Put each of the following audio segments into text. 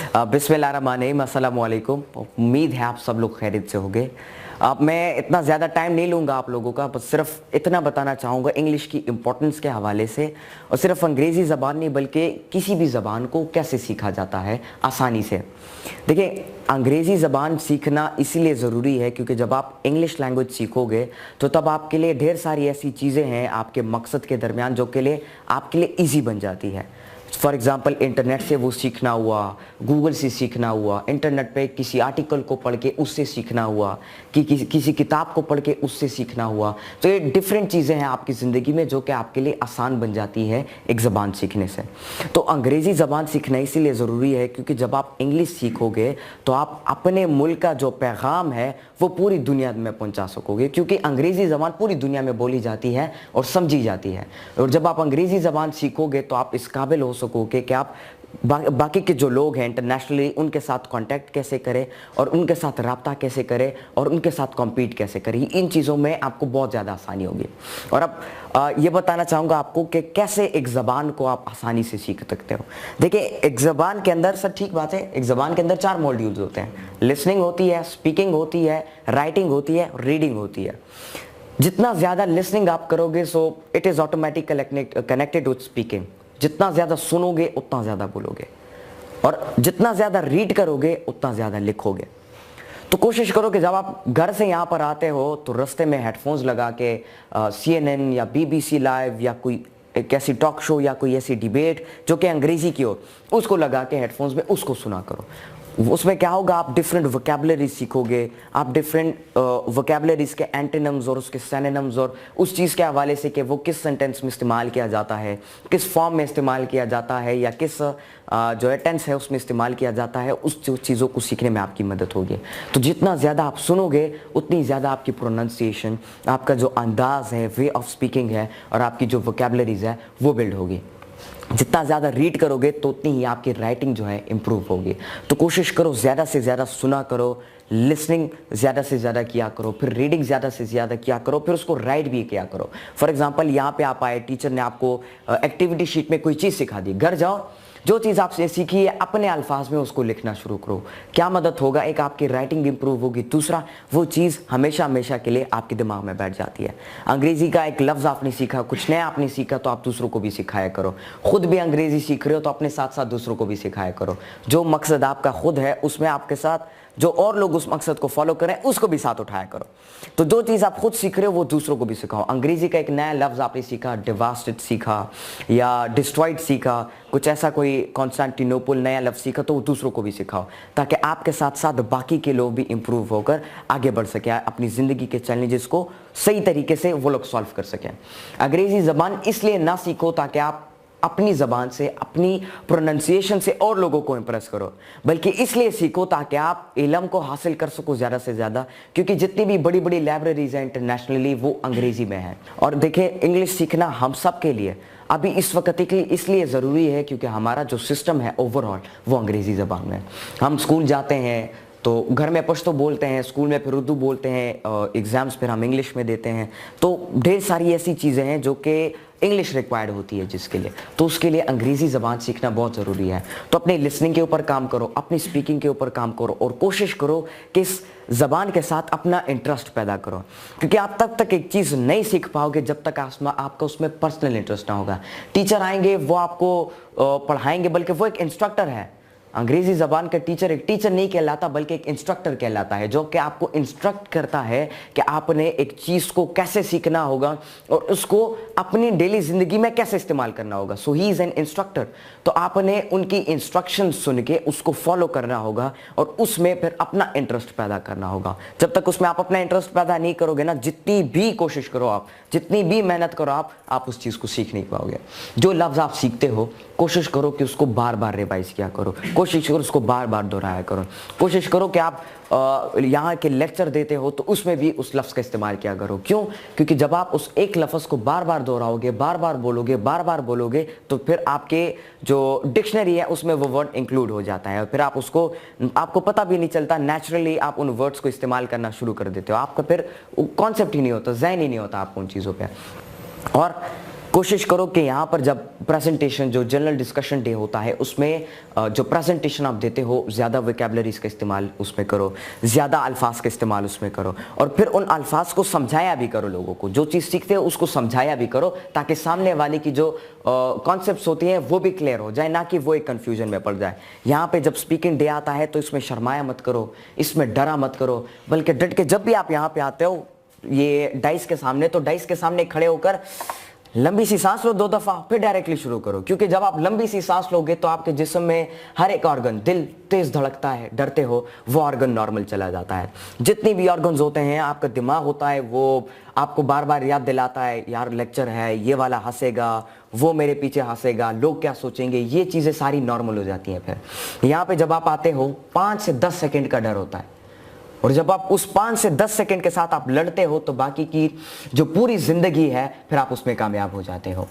बिस्मिल्लाहिर्रहमानिर्रहीम, अस्सलाम वालेकुम। उम्मीद है आप सब लोग खैरियत से होंगे। अब मैं इतना ज़्यादा टाइम नहीं लूँगा आप लोगों का, बस सिर्फ इतना बताना चाहूँगा इंग्लिश की इम्पोर्टेंस के हवाले से, और सिर्फ अंग्रेज़ी ज़बान नहीं बल्कि किसी भी ज़बान को कैसे सीखा जाता है आसानी से। देखिए, अंग्रेज़ी ज़बान सीखना इसीलिए ज़रूरी है क्योंकि जब आप इंग्लिश लैंग्वेज सीखोगे तो तब आपके लिए ढेर सारी ऐसी चीज़ें हैं आपके मकसद के दरमियान जो के लिए आपके लिए ईजी बन जाती है। फॉर एग्ज़ाम्पल, इंटरनेट से वो सीखना हुआ, गूगल से सीखना हुआ, इंटरनेट पे किसी आर्टिकल को पढ़ के उससे सीखना हुआ, कि किसी किताब को पढ़ के उससे सीखना हुआ। तो ये डिफरेंट चीज़ें हैं आपकी ज़िंदगी में जो कि आपके लिए आसान बन जाती है एक ज़बान सीखने से। तो अंग्रेज़ी ज़बान सीखना इसीलिए ज़रूरी है क्योंकि जब आप इंग्लिश सीखोगे तो आप अपने मुल्क का जो पैगाम है वो पूरी दुनिया में पहुंचा सकोगे, क्योंकि अंग्रेज़ी ज़बान पूरी दुनिया में बोली जाती है और समझी जाती है। और जब आप अंग्रेज़ी ज़बान सीखोगे तो आप इस काबिल हो सकोगे कि आप बाकी के जो लोग हैं इंटरनेशनली उनके साथ कांटेक्ट कैसे करें और उनके साथ रब्ता कैसे करें और उनके साथ कॉम्पीट कैसे करें। इन चीज़ों में आपको बहुत ज़्यादा आसानी होगी। और अब ये बताना चाहूँगा आपको कि कैसे एक ज़बान को आप आसानी से सीख सकते हो। देखिए, एक ज़बान के अंदर, सर ठीक बात है, एक ज़बान के अंदर 4 मॉड्यूल्स होते हैं। लिसनिंग होती है, स्पीकिंग होती है, राइटिंग होती है, रीडिंग होती है। जितना ज़्यादा लिसनिंग आप करोगे so it is automatically connected with speaking. जितना ज़्यादा सुनोगे उतना ज़्यादा बोलोगे, और जितना ज़्यादा रीड करोगे उतना ज़्यादा लिखोगे। तो कोशिश करो कि जब आप घर से यहाँ पर आते हो तो रास्ते में हेडफोन्स लगा के CNN या BBC लाइव या कोई एक ऐसी टॉक शो या कोई ऐसी डिबेट जो कि अंग्रेज़ी की हो, उसको लगा के हेडफोन्स में उसको सुना करो। उसमें क्या होगा, आप डिफरेंट वोकैबुलरी सीखोगे, आप डिफरेंट वोकैबुलरीज के एंटोनिम्स और उसके सिनोनिम्स और उस चीज़ के हवाले से कि वो किस सेंटेंस में इस्तेमाल किया जाता है, किस फॉर्म में इस्तेमाल किया जाता है, या किस जो है टेंस है उसमें इस्तेमाल किया जाता है, उस चीज़ों को सीखने में आपकी मदद होगी। तो जितना ज़्यादा आप सुनोगे उतनी ज़्यादा आपकी प्रोनाउंसिएशन, आपका जो अंदाज़ है, वे ऑफ स्पीकिंग है, और आपकी जो वोकैबुलरीज है वो बिल्ड होगी। जितना ज़्यादा रीड करोगे तो उतनी ही आपकी राइटिंग जो है इम्प्रूव होगी। तो कोशिश करो ज़्यादा से ज़्यादा सुना करो, लिसनिंग ज़्यादा से ज़्यादा किया करो, फिर रीडिंग ज़्यादा से ज़्यादा किया करो, फिर उसको राइट भी किया करो। फॉर एग्जांपल, यहाँ पे आप आए, टीचर ने आपको एक्टिविटी शीट में कोई चीज़ सिखा दी, घर जाओ, जो चीज़ आपसे सीखी है अपने अल्फाज में उसको लिखना शुरू करो। क्या मदद होगा, एक आपकी राइटिंग इंप्रूव होगी, दूसरा वो चीज़ हमेशा हमेशा के लिए आपके दिमाग में बैठ जाती है। अंग्रेज़ी का एक लफ्ज़ आपने सीखा, कुछ नया आपने सीखा, तो आप दूसरों को भी सिखाया करो। खुद भी अंग्रेज़ी सीख रहे हो तो अपने साथ साथ दूसरों को भी सिखाया करो। जो मकसद आपका खुद है उसमें आपके साथ जो और लोग उस मकसद को फॉलो करें उसको भी साथ उठाया करो। तो जो चीज़ आप खुद सीख रहे हो वो दूसरों को भी सिखाओ। अंग्रेज़ी का एक नया लफ्ज़ आपने सीखा, डिवास्टेड सीखा या डिस्ट्रॉयड सीखा, कुछ ऐसा कोई कॉन्स्टेंटिनोपल नया लफ्ज़ सीखा, तो वो दूसरों को भी सिखाओ ताकि आपके साथ साथ बाकी के लोग भी इम्प्रूव होकर आगे बढ़ सकें, अपनी ज़िंदगी के चैलेंजेस को सही तरीके से वो लोग सॉल्व कर सकें। अंग्रेज़ी ज़बान इसलिए ना सीखो ताकि आप अपनी ज़बान से, अपनी प्रोनाउंसिएशन से और लोगों को इम्प्रेस करो, बल्कि इसलिए सीखो ताकि आप इल्म को हासिल कर सको ज़्यादा से ज़्यादा, क्योंकि जितनी भी बड़ी बड़ी लाइब्रेरीज हैं इंटरनेशनली वो अंग्रेज़ी में है। और देखिए, इंग्लिश सीखना हम सब के लिए अभी इस वक्त के लिए इसलिए ज़रूरी है क्योंकि हमारा जो सिस्टम है ओवरऑल वो अंग्रेज़ी ज़बान में। हम स्कूल जाते हैं तो घर में पश्तो बोलते हैं, स्कूल में फिर उर्दू बोलते हैं, एग्ज़ाम्स फिर हम इंग्लिश में देते हैं। तो ढेर सारी ऐसी चीज़ें हैं जो कि इंग्लिश रिक्वायर्ड होती है जिसके लिए, तो उसके लिए अंग्रेज़ी ज़बान सीखना बहुत ज़रूरी है। तो अपनी लिसनिंग के ऊपर काम करो, अपनी स्पीकिंग के ऊपर काम करो, और कोशिश करो कि इस ज़बान के साथ अपना इंटरेस्ट पैदा करो, क्योंकि आप तब तक एक चीज़ नहीं सीख पाओगे जब तक आपका उसमें पर्सनल इंटरेस्ट ना होगा। टीचर आएंगे, वो आपको पढ़ाएंगे, बल्कि वो एक इंस्ट्रक्टर है। अंग्रेज़ी ज़बान का टीचर एक टीचर नहीं कहलाता बल्कि एक इंस्ट्रक्टर कहलाता है, जो कि आपको इंस्ट्रक्ट करता है कि आपने एक चीज़ को कैसे सीखना होगा और उसको अपनी डेली ज़िंदगी में कैसे इस्तेमाल करना होगा। सो ही इज़ एन इंस्ट्रक्टर। तो आपने उनकी इंस्ट्रक्शन सुन के उसको फॉलो करना होगा और उसमें फिर अपना इंटरेस्ट पैदा करना होगा। जब तक उसमें आप अपना इंटरेस्ट पैदा नहीं करोगे ना, जितनी भी कोशिश करो आप, जितनी भी मेहनत करो आप उस चीज़ को सीख नहीं पाओगे। जो लफ्ज़ आप सीखते हो कोशिश करो कि उसको बार बार रिवाइज किया करो, कोशिश करो उसको बार बार दोहराया करो, कोशिश करो कि आप यहाँ के लेक्चर देते हो तो उसमें भी उस लफ्ज़ का इस्तेमाल किया करो। क्यों? क्योंकि जब आप उस एक लफ्ज़ को बार बार दोहराओगे, बार बार बोलोगे तो फिर आपके जो डिक्शनरी है उसमें वो वर्ड इंक्लूड हो जाता है, और फिर आप उसको, आपको पता भी नहीं चलता, नेचुरली आप उन वर्ड्स को इस्तेमाल करना शुरू कर देते हो। आपका फिर कॉन्सेप्ट ही नहीं होता, ज़हन ही नहीं होता आपको उन चीज़ों पर। और कोशिश करो कि यहाँ पर जब प्रेजेंटेशन, जो जनरल डिस्कशन डे होता है, उसमें जो प्रेजेंटेशन आप देते हो, ज़्यादा वोकैबुलरीज का इस्तेमाल उसमें करो, ज़्यादा अल्फाज का इस्तेमाल उसमें करो, और फिर उन अल्फाज को समझाया भी करो लोगों को। जो चीज़ सीखते हो उसको समझाया भी करो, ताकि सामने वाले की जो कॉन्सेप्ट्स होती हैं वो भी क्लियर हो जाए, ना कि वो एक कन्फ्यूजन में पड़ जाए। यहाँ पे जब स्पीकिंग डे आता है तो इसमें शर्माया मत करो, इसमें डरा मत करो, बल्कि डट के जब भी आप यहाँ पे आते हो ये डाइस के सामने, तो डाइस के सामने खड़े होकर लंबी सी सांस लो 2 दफा, फिर डायरेक्टली शुरू करो। क्योंकि जब आप लंबी सी सांस लोगे तो आपके जिस्म में हर एक ऑर्गन, दिल तेज धड़कता है, डरते हो, वो ऑर्गन नॉर्मल चला जाता है। जितनी भी ऑर्गन्स होते हैं, आपका दिमाग होता है, वो आपको बार बार याद दिलाता है, यार लेक्चर है, ये वाला हंसेगा, वो मेरे पीछे हंसेगा, लोग क्या सोचेंगे, ये चीज़ें सारी नॉर्मल हो जाती हैं। फिर यहाँ पे जब आप आते हो 5 से 10 सेकेंड का डर होता है, और जब आप उस 5 से 10 सेकंड के साथ आप लड़ते हो तो बाकी की जो पूरी जिंदगी है फिर आप उसमें कामयाब हो जाते हो।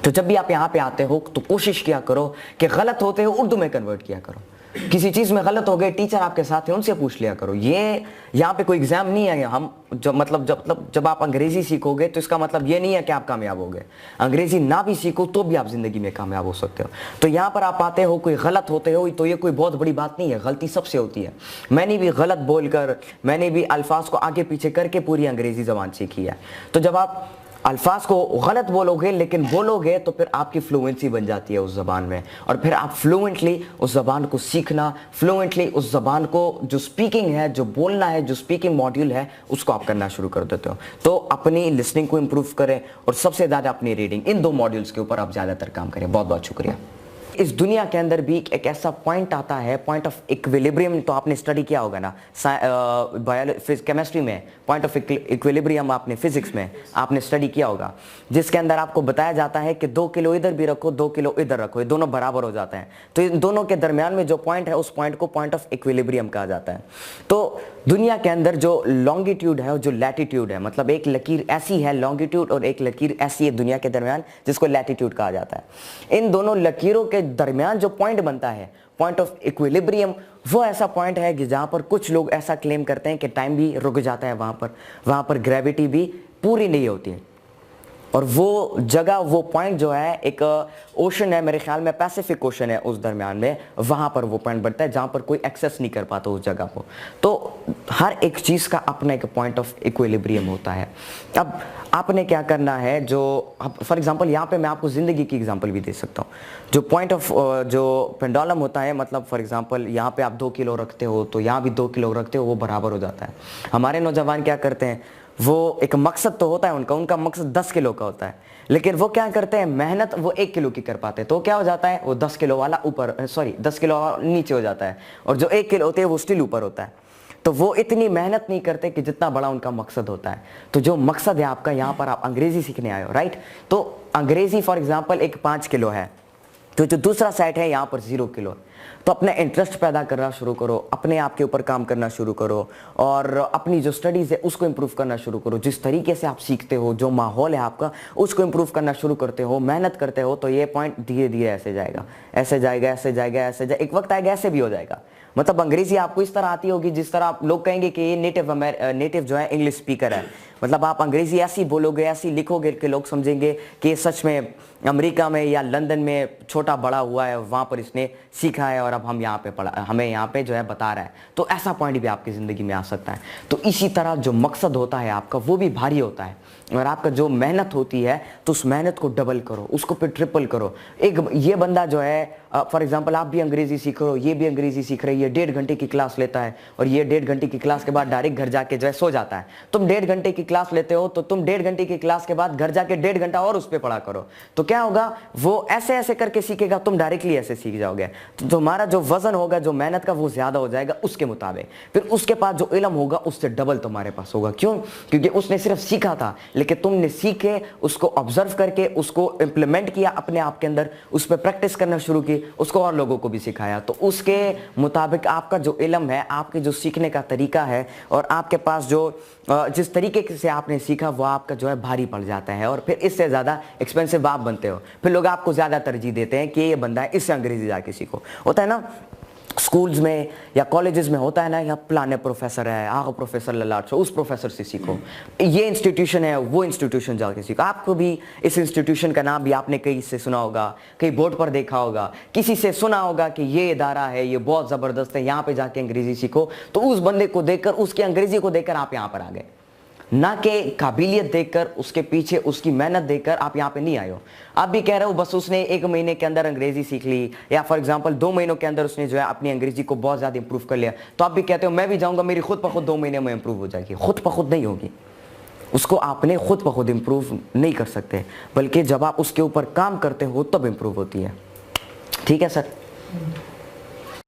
तो जब भी आप यहाँ पे आते हो तो कोशिश किया करो कि गलत होते हो उर्दू में कन्वर्ट किया करो। किसी चीज में गलत हो गए, टीचर आपके साथ है, उनसे पूछ लिया करो। ये यहाँ पे कोई एग्जाम नहीं है। हम जब आप अंग्रेजी सीखोगे तो इसका मतलब ये नहीं है कि आप कामयाब हो गए। अंग्रेजी ना भी सीखो तो भी आप जिंदगी में कामयाब हो सकते हो। तो यहाँ पर आप आते हो, कोई गलत होते हो तो ये कोई बहुत बड़ी बात नहीं है, गलती सबसे होती है। मैंने भी गलत बोलकर, मैंने भी अल्फाज को आगे पीछे करके पूरी अंग्रेजी जबान सीखी है। तो जब आप अल्फाज को गलत बोलोगे लेकिन बोलोगे तो फिर आपकी फ्लुएंसी बन जाती है उस ज़बान में, और फिर आप फ्लुएंटली उस ज़बान को सीखना, फ्लुएंटली उस ज़बान को जो स्पीकिंग है, जो बोलना है, जो स्पीकिंग मॉड्यूल है, उसको आप करना शुरू कर देते हो। तो अपनी लिसनिंग को इम्प्रूव करें और सबसे ज़्यादा अपनी रीडिंग, इन 2 मॉड्यूल्स के ऊपर आप ज़्यादातर काम करें। बहुत बहुत शुक्रिया। इस दुनिया के अंदर भी एक ऐसा पॉइंट आता है, पॉइंट ऑफ इक्विलिब्रियम, तो आपने स्टडी किया होगा ना केमिस्ट्री में, पॉइंट ऑफ इक्विलिब्रियम आपने फिजिक्स में आपने स्टडी किया होगा, जिसके अंदर आपको बताया जाता है कि 2 किलो इधर भी रखो, 2 किलो इधर रखो, ये दोनों बराबर हो जाते हैं। तो इन दोनों के दरमियान में जो पॉइंट है, उस पॉइंट को पॉइंट ऑफ इक्विलिब्रियम कहा जाता है। तो दुनिया के अंदर जो लॉन्गिट्यूड है और जो लैटिट्यूड है, मतलब एक लकीर ऐसी है लॉन्गिट्यूड और एक लकीर ऐसी है दुनिया के दरमियान, जिसको लैटिट्यूड कहा जाता है। इन दोनों लकीरों के दरमियान जो पॉइंट बनता है, पॉइंट ऑफ इक्विलिब्रियम, वो ऐसा पॉइंट है कि जहां पर कुछ लोग ऐसा क्लेम करते हैं कि टाइम भी रुक जाता है, वहां पर ग्रेविटी भी पूरी नहीं होती है। और वो जगह, वो पॉइंट जो है, एक ओशन है, मेरे ख्याल में पैसिफिक ओशन है उस दरमियान में, वहाँ पर वो पॉइंट बनता है जहाँ पर कोई एक्सेस नहीं कर पाता उस जगह को। तो हर एक चीज़ का अपना एक पॉइंट ऑफ इक्विलिब्रियम होता है। अब आपने क्या करना है, जो फॉर एग्जांपल यहाँ पे मैं आपको ज़िंदगी की एग्जांपल भी दे सकता हूँ। जो पॉइंट ऑफ जो पेंडुलम होता है, मतलब फॉर एग्जांपल यहाँ पे आप 2 किलो रखते हो तो यहाँ भी 2 किलो रखते हो, वो बराबर हो जाता है। हमारे नौजवान क्या करते हैं, वो एक मकसद तो होता है उनका मकसद 10 किलो का होता है, लेकिन वो क्या करते हैं, मेहनत वो 1 किलो की कर पाते हैं। तो क्या हो जाता है, वो 10 किलो वाला ऊपर, 10 किलो नीचे हो जाता है, और जो 1 किलो होते हैं वो स्टिल ऊपर होता है। तो वो इतनी मेहनत नहीं करते कि जितना बड़ा उनका मकसद होता है। तो जो मकसद है आपका, यहाँ पर आप अंग्रेजी सीखने आए हो, राइट? तो अंग्रेजी फॉर एग्जाम्पल एक 5 किलो है, तो जो दूसरा साइड है यहाँ पर 0 किलो है। तो अपना इंटरेस्ट पैदा करना शुरू करो, अपने आप के ऊपर काम करना शुरू करो, और अपनी जो स्टडीज़ है उसको इम्प्रूव करना शुरू करो। जिस तरीके से आप सीखते हो, जो माहौल है आपका, उसको इम्प्रूव करना शुरू करते हो, मेहनत करते हो, तो ये पॉइंट धीरे धीरे ऐसे जाएगा, ऐसे जाएगा, ऐसे जाएगा, ऐसे जाएगा, एक वक्त आएगा ऐसे भी हो जाएगा। मतलब अंग्रेजी आपको इस तरह आती होगी जिस तरह आप लोग कहेंगे कि ये नेटिव जो है इंग्लिश स्पीकर है। मतलब आप अंग्रेजी ऐसी बोलोगे, ऐसी लिखोगे कि लोग समझेंगे कि ये सच में अमेरिका में या लंदन में छोटा बड़ा हुआ है, वहाँ पर इसने सीखा है और अब हम यहाँ पे पढ़ा, हमें यहाँ पे जो है बता रहा है। तो ऐसा पॉइंट भी आपकी ज़िंदगी में आ सकता है। तो इसी तरह जो मकसद होता है आपका, वो भी भारी होता है, और आपका जो मेहनत होती है तो उस मेहनत को डबल करो, उसको फिर ट्रिपल करो। एक ये बंदा जो है, फॉर एग्जांपल आप भी अंग्रेजी सीख रहे हो, ये भी अंग्रेजी सीख रही है, 1.5 घंटे की क्लास लेता है, और ये 1.5 घंटे की क्लास के बाद डायरेक्ट घर जाके जो है सो जाता है। तुम 1.5 घंटे की क्लास लेते हो तो तुम 1.5 घंटे की क्लास के बाद घर जाके 1.5 घंटा और उस पर पढ़ा करो। तो क्या होगा, वो ऐसे ऐसे करके सीखेगा, तुम डायरेक्टली ऐसे सीख जाओगे। तो तुम्हारा जो वजन होगा, जो मेहनत का, वो ज्यादा हो जाएगा उसके मुताबिक। फिर उसके पास जो इल्म होगा उससे डबल तुम्हारे पास होगा। क्यों? क्योंकि उसने सिर्फ सीखा था, लेकिन तुमने सीख के उसको ऑब्जर्व करके उसको इंप्लीमेंट किया अपने आप के अंदर, उस पर प्रैक्टिस करना शुरू की, उसको और लोगों को भी सिखाया। तो उसके मुताबिक आपका जो इल्म है, आपके जो सीखने का तरीका है, और आपके पास जो जिस तरीके से आपने सीखा, वो आपका जो है भारी पड़ जाता है, और फिर इससे ज़्यादा एक्सपेंसिव आप बनते हो। फिर लोग आपको ज़्यादा तरजीह देते हैं कि ये बंदा है, इससे अंग्रेजी जाके सीखो। होता है ना, स्कूल्स में या कॉलेजेस में होता है ना, यहाँ पुराने प्रोफेसर है, आगे प्रोफेसर ललाट छो, उस प्रोफेसर से सीखो, ये इंस्टीट्यूशन है वो इंस्टीट्यूशन जाके सीखो। आपको भी इस इंस्टीट्यूशन का नाम भी आपने कहीं से सुना होगा, कहीं बोर्ड पर देखा होगा, किसी से सुना होगा कि ये इदारा है, ये बहुत ज़बरदस्त है, यहाँ पे जाके अंग्रेजी सीखो। तो उस बंदे को देखकर, उसकी अंग्रेजी को देखकर आप यहाँ पर आ गए, ना कि काबिलियत देखकर, उसके पीछे उसकी मेहनत देखकर आप यहाँ पे नहीं आए हो। आप भी कह रहे हो बस उसने 1 महीने के अंदर अंग्रेजी सीख ली, या फॉर एग्जांपल 2 महीनों के अंदर उसने जो है अपनी अंग्रेजी को बहुत ज़्यादा इंप्रूव कर लिया, तो आप भी कहते हो मैं भी जाऊँगा, मेरी खुद ब खुद 2 महीने में इंप्रूव हो जाएगी। खुद ब खुद नहीं होगी, उसको आपने खुद ब खुद इंप्रूव नहीं कर सकते, बल्कि जब आप उसके ऊपर काम करते हो तब इंप्रूव होती है। ठीक है सर?